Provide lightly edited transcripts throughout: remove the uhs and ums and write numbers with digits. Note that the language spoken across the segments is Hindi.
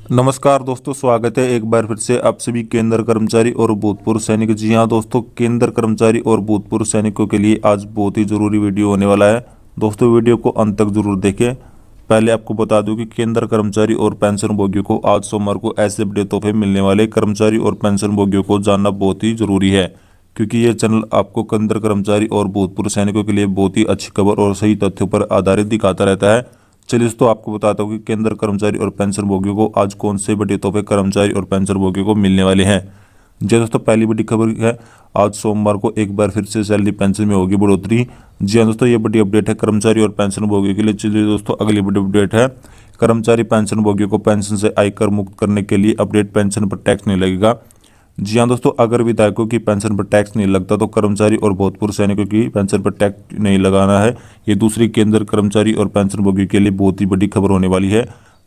नमस्कार दोस्तों, स्वागत है एक बार फिर से आप सभी केंद्र कर्मचारी और भूतपूर्व सैनिक। जी हाँ दोस्तों, केंद्र कर्मचारी और भूतपूर्व सैनिकों के लिए आज बहुत ही ज़रूरी वीडियो होने वाला है। दोस्तों वीडियो को अंत तक जरूर देखें। पहले आपको बता दूं कि केंद्र कर्मचारी और पेंशनभोगियों को आज सोमवार को ऐसे बड़े तोहफे मिलने वाले कर्मचारी और पेंशनभोगियों को जानना बहुत ही ज़रूरी है, क्योंकि ये चैनल आपको केंद्र कर्मचारी और भूतपूर्व सैनिकों के लिए बहुत ही अच्छी खबर और सही तथ्यों पर आधारित दिखाता रहता है। चलिए दोस्तों, आपको बताता हूँ कि केंद्र कर्मचारी और पेंशनभोगियों को आज कौन से बड़े तोहफे कर्मचारी और पेंशनभोगियों को मिलने वाले हैं। जी दोस्तों, पहली बड़ी खबर है, आज सोमवार को एक बार फिर से सैलरी पेंशन में होगी बढ़ोतरी। जी हाँ दोस्तों, ये बड़ी अपडेट है कर्मचारी और पेंशनभोगियों के लिए। चलिए दोस्तों, अगली बड़ी अपडेट है, कर्मचारी पेंशनभोगियों को पेंशन से आयकर मुक्त करने के लिए अपडेट, पेंशन पर टैक्स नहीं लगेगा। जी हाँ दोस्तों, अगर विधायकों की पेंशन पर टैक्स नहीं लगता तो कर्मचारी और भूतपूर्व सैनिकों की पेंशन पर टैक्स नहीं लगाना है। ये दूसरी केंद्र कर्मचारी और पेंशनभोगी के लिए बहुत ही बड़ी खबर होने वाली है।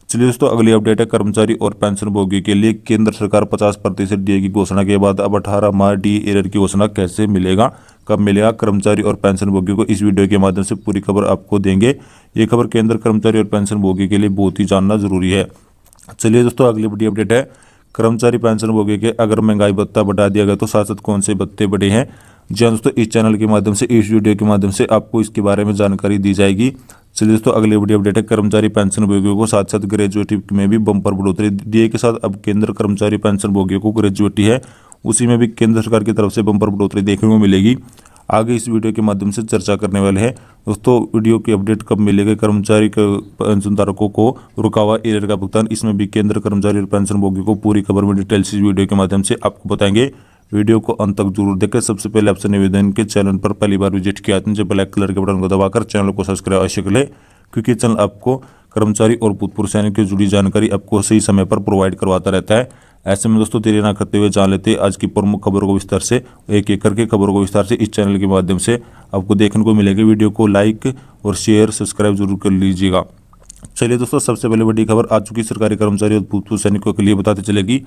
चलिए दोस्तों, अगली अपडेट है, कर्मचारी और पेंशनभोगी के लिए केंद्र सरकार 50% डीए की घोषणा के बाद अब 18 माह डी एरर की घोषणा कैसे मिलेगा, कब मिलेगा कर्मचारी और पेंशनभोगी को, इस वीडियो के माध्यम से पूरी खबर आपको देंगे। ये खबर केंद्र कर्मचारी और पेंशनभोगी के लिए बहुत ही जानना जरूरी है। चलिए दोस्तों, अगली बड़ी अपडेट है, कर्मचारी पेंशनभोगी के अगर महंगाई भत्ता बढ़ा दिया गया तो साथ साथ कौन से भत्ते बढ़े हैं। जी हाँ दोस्तों, इस चैनल के माध्यम से, इस वीडियो के माध्यम से आपको इसके बारे में जानकारी दी जाएगी। चलिए दोस्तों, अगली बड़ी अपडेट है, कर्मचारी पेंशनभोगियों को साथ साथ ग्रेजुएटी में भी बम्पर बढ़ोतरी। डीए के साथ अब केंद्र कर्मचारी पेंशनभोगियों को ग्रेजुएटी है, उसी में भी केंद्र सरकार की तरफ से बम्पर बढ़ोतरी देखने को मिलेगी। आगे इस वीडियो के माध्यम से चर्चा करने वाले हैं। दोस्तों वीडियो की अपडेट कब मिलेगा, कर्मचारी के पेंशनधारकों को रुका हुआ एरियर का भुगतान, इसमें भी केंद्र कर्मचारी और पेंशनभोगी को पूरी खबर में डिटेल से इस वीडियो के माध्यम से आपको बताएंगे। वीडियो को अंत तक जरूर देखें। सबसे पहले आपसे निवेदन के चैनल पर पहली बार विजिट किया तो ब्लैक कलर के बटन को दबाकर चैनल को सब्सक्राइब अवश्य कर ले, क्योंकि चैनल आपको कर्मचारी और भूतपूर्व सैनिक से जुड़ी जानकारी आपको सही समय पर प्रोवाइड करवाता रहता है। ऐसे में दोस्तों देरी ना करते हुए जान लेते हैं आज की प्रमुख खबरों को विस्तार से, एक एक करके खबरों को विस्तार से इस चैनल के माध्यम से आपको देखने को मिलेगी। वीडियो को लाइक और शेयर सब्सक्राइब जरूर कर लीजिएगा। चलिए दोस्तों, सबसे पहले बड़ी खबर आ चुकी सरकारी कर्मचारी और भूतपूर्व सैनिकों के लिए बताते चलेगी।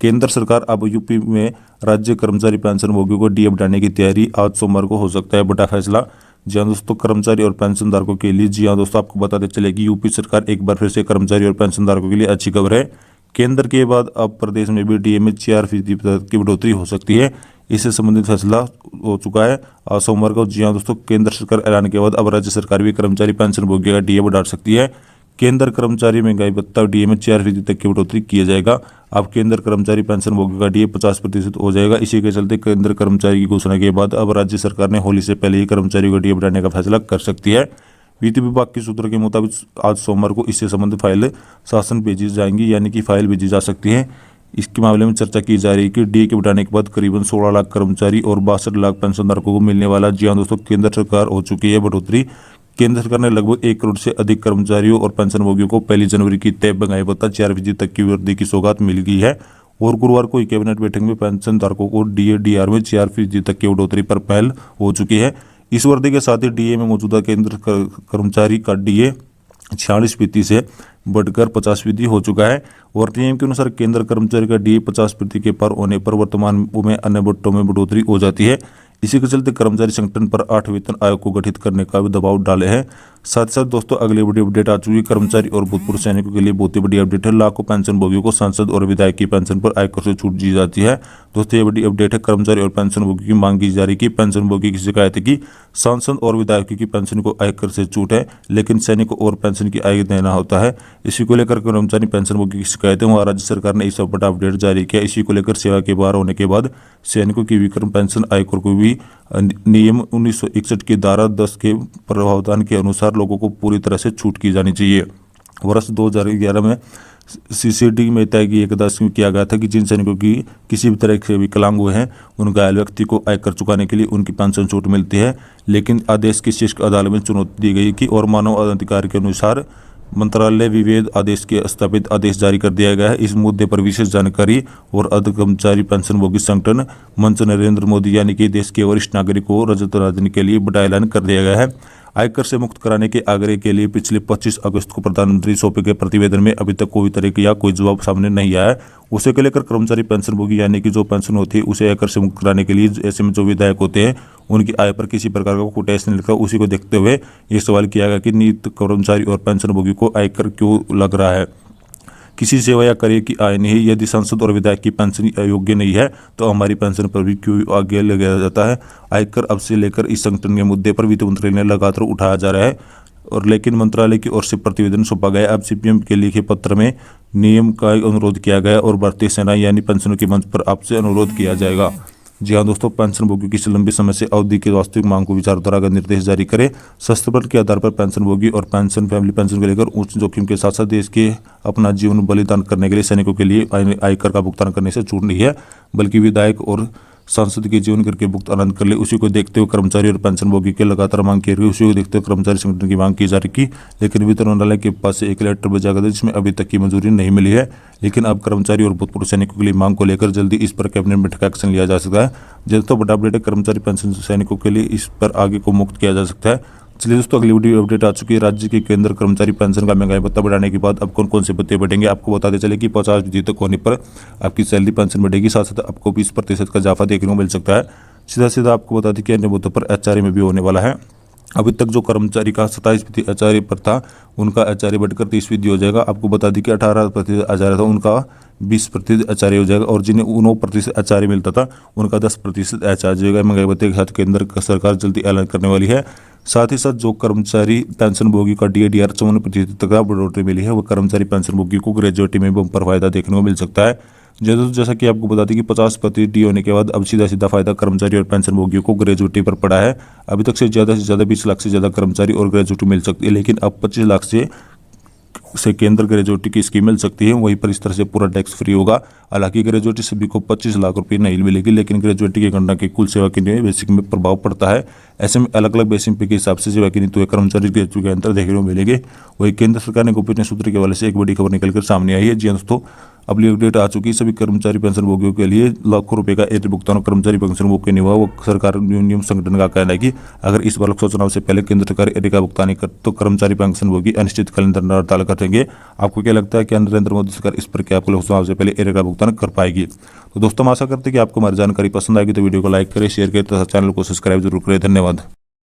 केंद्र सरकार अब यूपी में राज्य कर्मचारी पेंशनभोगियों को डीए बढ़ाने की तैयारी, आज सोमवार को हो सकता है बड़ा फैसला। जी हाँ दोस्तों, कर्मचारी और पेंशनधारकों के लिए, जी हाँ दोस्तों, आपको बताते चलेगी यूपी सरकार एक बार फिर से कर्मचारी और पेंशनधारकों के लिए अच्छी खबर है। केंद्र के बाद अब प्रदेश में भी डीए में 4% की बढ़ोतरी हो सकती है। इससे संबंधित फैसला हो चुका है आज सोमवार को। जी हाँ दोस्तों, केंद्र सरकार ऐलान के बाद अब राज्य सरकार भी कर्मचारी पेंशनभोगी का डीए बढ़ा सकती है। केंद्र कर्मचारी महंगाई भत्ता डीए में 4% तक की बढ़ोतरी किया जाएगा। अब केंद्र कर्मचारी पेंशनभोगी का डीए 50% हो जाएगा। इसी के चलते केंद्र कर्मचारी की घोषणा के बाद अब राज्य सरकार ने होली से पहले ही कर्मचारियों का डीए बढ़ाने का फैसला कर सकती है। वित्त विभाग के सूत्रों के मुताबिक आज सोमवार को इससे संबंधित फाइल शासन भेजी जाएंगी, यानी कि फाइल भेजी जा सकती है। इसके मामले में चर्चा की जा रही है कि डीए के बढ़ाने के बाद करीबन 16 लाख कर्मचारी और 62 लाख पेंशनधारकों को मिलने वाला। जी हाँ दोस्तों, केंद्र सरकार हो चुकी है बढ़ोतरी। केंद्र सरकार ने लगभग 1 करोड़ से अधिक कर्मचारियों और पेंशनभोगियों को 1 जनवरी की तय महंगाई भत्ता 4% तक की वृद्धि की सौगात मिल गई है। और गुरुवार को कैबिनेट बैठक में पेंशनधारकों को डीए डीआर में 4% तक की बढ़ोतरी पर पहल हो चुकी है। इस वृद्धि के साथ ही डीए में मौजूदा केंद्र कर्मचारी का डीए 46% से बढ़कर 50% हो चुका है। और नियम के अनुसार केंद्र कर्मचारी का डीए 50% के पार होने पर वर्तमान में अन्य भत्तों में बढ़ोतरी हो जाती है। इसी के चलते कर्मचारी संगठन पर 8 वेतन आयोग को गठित करने का भी दबाव डाले हैं। साथ साथ दोस्तों अगली बड़ी अपडेट आ चुकी है, कर्मचारी और भूतपूर्व सैनिकों के लिए बहुत ही बड़ी अपडेट है। लाखों पेंशनभोगियों को सांसद और विधायक की पेंशन पर आयकर से छूट दी जाती है। दोस्तों ये बड़ी अपडेट है, कर्मचारी और पेंशनभोगी की मांग की जा रही है कि पेंशनभोगी की शिकायत है कि सांसद और विधायकों की पेंशन को आयकर से छूट है, लेकिन सैनिकों और पेंशन की आय देना होता है। इसी को लेकर कर्मचारी पेंशनभोगी की शिकायत है, वहाँ राज्य सरकार ने इस बड़ा अपडेट जारी किया। इसी को लेकर सेवा के बाहर होने के बाद सैनिकों की विक्रम पेंशन आयकर को भी नियम 1961 की धारा 10 के प्रावधान के अनुसार लोगों को पूरी तरह से छूट की जानी चाहिए। वर्ष 2011 में सीसीडी में तय किया गया था कि जिन सैनिकों की किसी भी तरह से विकलांग हुए हैं उन घायल व्यक्ति को आयकर चुकाने के लिए उनकी पेंशन छूट मिलती है। लेकिन आदेश की शीर्ष अदालत में चुनौती दी गई कि और मानव अधिकार के अनुसार मंत्रालय विभेद आदेश के स्थापित आदेश जारी कर दिया गया है। इस मुद्दे पर विशेष जानकारी और कर्मचारी पेंशनभोगी संगठन मंच नरेंद्र मोदी यानी कि देश के वरिष्ठ नागरिक को रजत राजनी के लिए बड़ा ऐलान कर दिया गया है। आयकर से मुक्त कराने के आग्रह के लिए पिछले 25 अगस्त को प्रधानमंत्री सौंपे गए प्रतिवेदन में अभी तक कोई तरह का कोई जवाब सामने नहीं आया है। उसे को लेकर कर्मचारी पेंशनभोगी यानी कि जो पेंशन होती है उसे आयकर से मुक्त कराने के लिए ऐसे में जो विधायक होते हैं उनकी आय पर किसी प्रकार का कोई टैक्स नहीं लगता। उसी को देखते हुए ये सवाल किया गया कि नियुक्त कर्मचारी और पेंशनभोगी को आयकर क्यों लग रहा है, किसी सेवा या कार्य की आय नहीं। यदि सांसद और विधायक की पेंशन अयोग्य नहीं है तो हमारी पेंशन पर भी क्यों आगे लगाया जाता है। आयकर अब से लेकर इस संगठन के मुद्दे पर वित्त मंत्रालय ने लगातार उठाया जा रहा है और लेकिन मंत्रालय की ओर से प्रतिवेदन सौंपा गया। अब सीपीएम के लिखे पत्र में नियम का अनुरोध किया गया और भारतीय सेना यानी पेंशनों के मंच पर आपसे अनुरोध किया जाएगा। जी हाँ दोस्तों, पेंशनभोगी की लंबी समय से अवधि की वास्तविक मांग को विचारधारा का निर्देश जारी करे। शस्त्रबल के आधार पर पेंशनभोगी और पेंशन फैमिली पेंशन को लेकर उच्च जोखिम के साथ साथ देश के अपना जीवन बलिदान करने के लिए सैनिकों के लिए आयकर का भुगतान करने से छूट नहीं है, बल्कि विधायक और सांसद के जीवन करके भुगतान कर ले। उसी को देखते हुए कर्मचारी और पेंशनभोगी के लगातार मांग की रही। उसी को देखते हुए कर्मचारी संगठन की मांग की जा रही, लेकिन वित्त मंत्रालय के पास से एक लेटर भेजा गया जिसमें अभी तक की मंजूरी नहीं मिली है। लेकिन अब कर्मचारी और भूतपूर्व सैनिकों के लिए मांग को लेकर जल्दी इस पर कैबिनेट में एक्शन लिया जा सकता है। जल्द तो बड़ा अपडेट है, कर्मचारी पेंशन सैनिकों के लिए इस पर आगे को मुक्त किया जा सकता है। चलिए दोस्तों, अगली वीडियो अपडेट आ चुकी है। राज्य के केंद्र कर्मचारी पेंशन का महंगाई भत्ता बढ़ाने के बाद अब कौन कौन से भत्ते बढ़ेंगे आपको बताते चले कि 50% तक होने पर आपकी सैलरी पेंशन बढ़ेगी, साथ साथ आपको 20% का इजाफा देखने को मिल सकता है। सीधा सीधा आपको बता दें कि अन्य भत्तों पर एचआरए में भी होने वाला है। अभी तक जो कर्मचारी का 27% एचआरए पर था, उनका एचआरए बढ़कर 30% हो जाएगा। आपको बता दें कि 18% एचआरए था, उनका 20% एचआरए हो जाएगा और जिन्हें 9% एचआरए मिलता था उनका 10% एचआरए हो जाएगा। महंगाई भत्ते के साथ केंद्र सरकार जल्दी ऐलान करने वाली है। साथ ही साथ जो कर्मचारी पेंशनभोगी का डीएडीआर 54% तक बढ़ोतरी मिली है, वह कर्मचारी पेंशनभोगी को ग्रेजुएटी में बम्पर फायदा देखने को मिल सकता है। जैसा कि आपको बता दें कि 50% डी होने के बाद अब सीधा फायदा कर्मचारी और पेंशनभोगियों को ग्रेजुएटी पर पड़ा है। अभी तक से ज़्यादा 20 लाख से ज़्यादा कर्मचारी और ग्रेजुएटी मिल सकती है, लेकिन अब 25 लाख से केंद्र ग्रेजुएटी की स्कीम मिल सकती है। वहीं पर इस तरह से पूरा टैक्स फ्री होगा। हालांकि ग्रेजुएटी सभी को 25 लाख रुपये नहीं मिलेगी, लेकिन ग्रेजुएटी की गणना की कुल सेवा की नीति बेसिक में प्रभाव पड़ता है। ऐसे में अलग अलग बेसिक पे के हिसाब से सेवा की नीति कर्मचारी ग्रेजुएटी के अंतर देखने को मिलेंगे। वही केंद्र सरकार ने गोपनीय सूत्र के हवाले से एक बड़ी खबर निकलकर सामने आई है। जी दोस्तों, अगली अपडेट आ चुकी है। सभी कर्मचारी पेंशनभोगियों के लिए लाखों रुपए का एयर भुगतान कर्मचारी पेंशनभोगी के निभा वो सरकार यूनियन संगठन का कहना है कि अगर इस बार लोकसभा चुनाव से पहले केंद्र सरकार एयर का भुगतान नहीं कर तो कर्मचारी पेंशनभोगी अनिश्चितकालीन धरना हड़ताल करेंगे। आपको क्या लगता है कि नरेंद्र मोदी सरकार इस पर क्या लोकसभा चुनाव से पहले एयर का भुगतान कर पाएगी? तो दोस्तों, हम आशा करते हैं कि आपको हमारी जानकारी पसंद आएगी, तो वीडियो को लाइक करें, शेयर करें तथा चैनल को सब्सक्राइब जरूर करें। धन्यवाद।